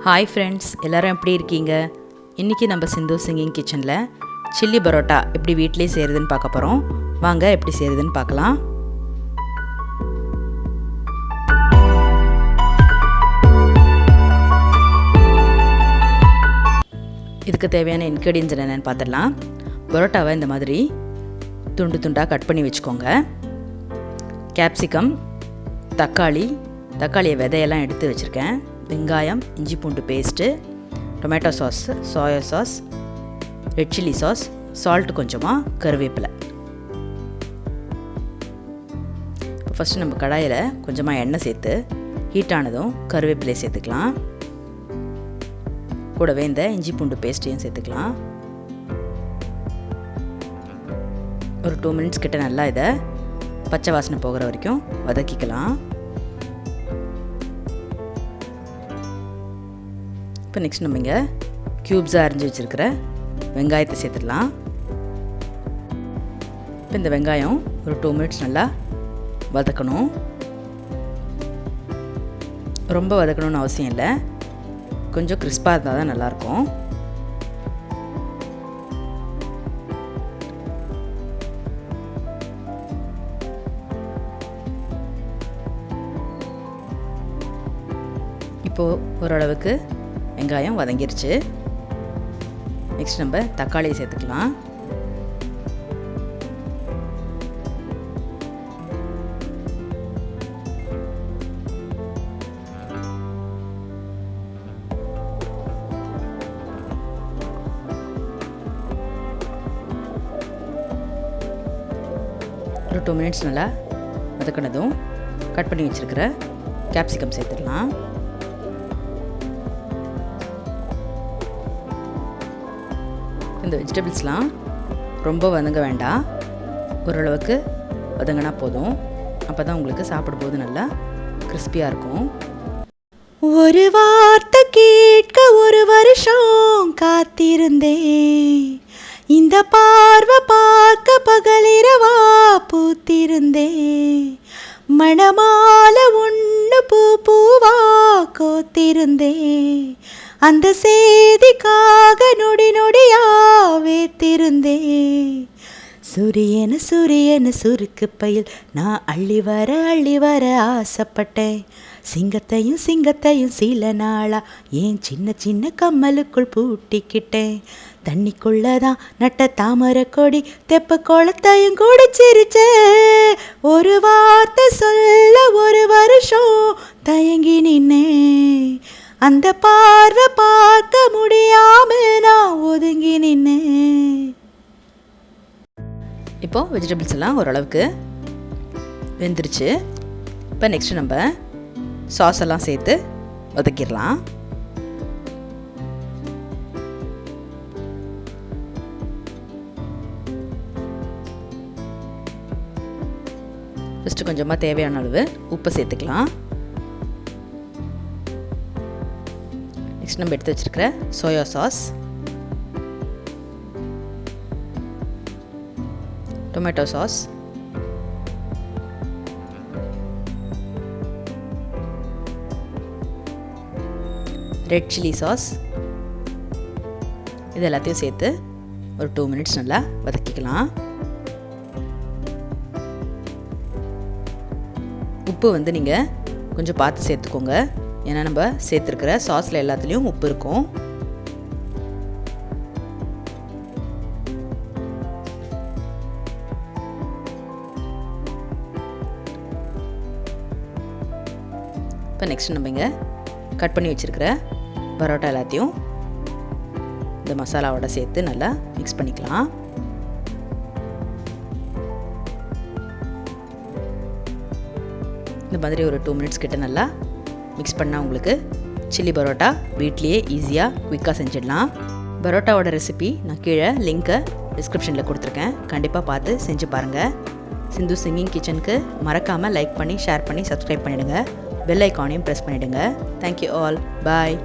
Hi friends, எல்லோரும் எப்படி இருக்கீங்க? இன்றைக்கி நம்ம சிந்து சிங்கிங் கிச்சனில் சில்லி பரோட்டா எப்படி வீட்டிலே செய்கிறதுன்னு பார்க்க போகிறோம். வாங்க எப்படி செய்கிறதுன்னு பார்க்கலாம். இதுக்கு தேவையான இன்க்ரீடியன்ஸ் என்னென்னு பார்த்துடலாம். பரோட்டாவை இந்த மாதிரி துண்டு துண்டாக கட் பண்ணி வச்சுக்கோங்க. கேப்சிகம், தக்காளியை விதையெல்லாம் எடுத்து வச்சுருக்கேன். வெங்காயம், இஞ்சி பூண்டு paste, tomato sauce, soya sauce, red chilli sauce, salt கொஞ்சமாக, கருவேப்பிலை. இப்போ ஃபஸ்ட்டு நம்ம கடாயில் கொஞ்சமாக எண்ணெய் சேர்த்து ஹீட் ஆனதும் கருவேப்பிலையை சேர்த்துக்கலாம். கூடவே இந்த இஞ்சி பூண்டு பேஸ்ட்டையும் சேர்த்துக்கலாம். ஒரு 2 மினிட்ஸ் கிட்ட நல்லா இதை பச்சை வாசனை போகிற வரைக்கும் வதக்கிக்கலாம். இப்போ நெக்ஸ்ட் நம்ம இங்கே க்யூப்ஸாக அரிஞ்சு வச்சுருக்கிற வெங்காயத்தை சேர்த்துடலாம். இப்போ இந்த வெங்காயம் ஒரு 2 மினிட்ஸ் நல்லா வதக்கணும். ரொம்ப வதக்கணும்னு அவசியம் இல்லை, கொஞ்சம் கிறிஸ்பாக இருந்தால் தான் நல்லாயிருக்கும். இப்போது ஓரளவுக்கு வெங்காயம் வதங்கிருச்சு. நெக்ஸ்ட் நம்ம தக்காளியை சேர்த்துக்கலாம். ஒரு 2 மினிட்ஸ் நல்லா வதக்கினதும் கட் பண்ணி வச்சுருக்கிற கேப்சிகம் சேர்த்துடலாம். இந்த வெஜிடபிள்ஸ்லாம் ரொம்ப வதங்க வேண்டாம், ஓரளவுக்கு வதங்கினா போதும். அப்போ தான் உங்களுக்கு சாப்பிடும்போது நல்லா கிறிஸ்பியாக இருக்கும். ஒரு வார்த்தை கேட்க 1 வருஷம் காத்திருந்தேன், இந்த பார்வை பார்க்க பகலிரவா பூத்திருந்தேன், மணமால ஒன்று பூவா கோத்திருந்தேன், அந்த செய்திக்காக நொடி நொடியா வேத்திருந்தேன், சூரியன சுருக்கு பயில் நான் அள்ளி வர ஆசைப்பட்டேன், சிங்கத்தையும் சில நாளா ஏன் சின்ன கம்மலுக்குள் பூட்டிக்கிட்டேன், தண்ணிக்குள்ளதான் நட்ட தாமரை கொடி தெப்ப குளத்தையும் குடிச்சிருச்சே, ஒரு வார்த்தை சொல்ல 1 வருஷம் தயங்கி நின்னே, அந்த பார்வை பார்க்க முடியாம நான் ஒதுங்கி நின்னேன். இப்போ வெஜிடபிள்ஸ் எல்லாம் ஓரளவுக்கு வெந்துருச்சு. இப்போ நெக்ஸ்ட் நம்ம சாஸ் எல்லாம் சேர்த்து வதக்கிடலாம். ஃபஸ்ட்டு கொஞ்சமாக தேவையான அளவு உப்பு சேர்த்துக்கலாம். நெக்ஸ்ட் நம்ம எடுத்து வச்சுருக்கிற soya sauce, tomato sauce, red chilli sauce, இது எல்லாத்தையும் சேர்த்து ஒரு 2 மினிட்ஸ் நல்லா வதக்கிக்கலாம். உப்பு வந்து நீங்கள் கொஞ்சம் பார்த்து சேர்த்துக்கோங்க, ஏன்னா நம்ம சேர்த்துருக்கிற சாஸில் எல்லாத்துலேயும் உப்பு இருக்கும். இப்போ நெக்ஸ்ட் நம்ம இங்கே கட் பண்ணி வச்சுருக்கிற பரோட்டா எல்லாத்தையும் இந்த மசாலாவோட சேர்த்து நல்லா மிக்ஸ் பண்ணிக்கலாம். இந்த மாதிரி ஒரு 2 மினிட்ஸ் கிட்ட நல்லா மிக்ஸ் பண்ணால் உங்களுக்கு சில்லி பரோட்டா வீட்லேயே ஈஸியாக குயிக்காக செஞ்சிடலாம். பரோட்டாவோட ரெசிபி நான் கீழே லிங்க்கை டிஸ்கிரிப்ஷனில் கொடுத்துருக்கேன், கண்டிப்பாக பார்த்து செஞ்சு பாருங்கள். சிந்து சிங்கிங் கிச்சனுக்கு மறக்காமல் லைக் பண்ணி ஷேர் பண்ணி சப்ஸ்கிரைப் பண்ணிவிடுங்க. பெல் ஐக்கானையும் ப்ரெஸ் பண்ணிவிடுங்க. தேங்க்யூ ஆல், பாய்.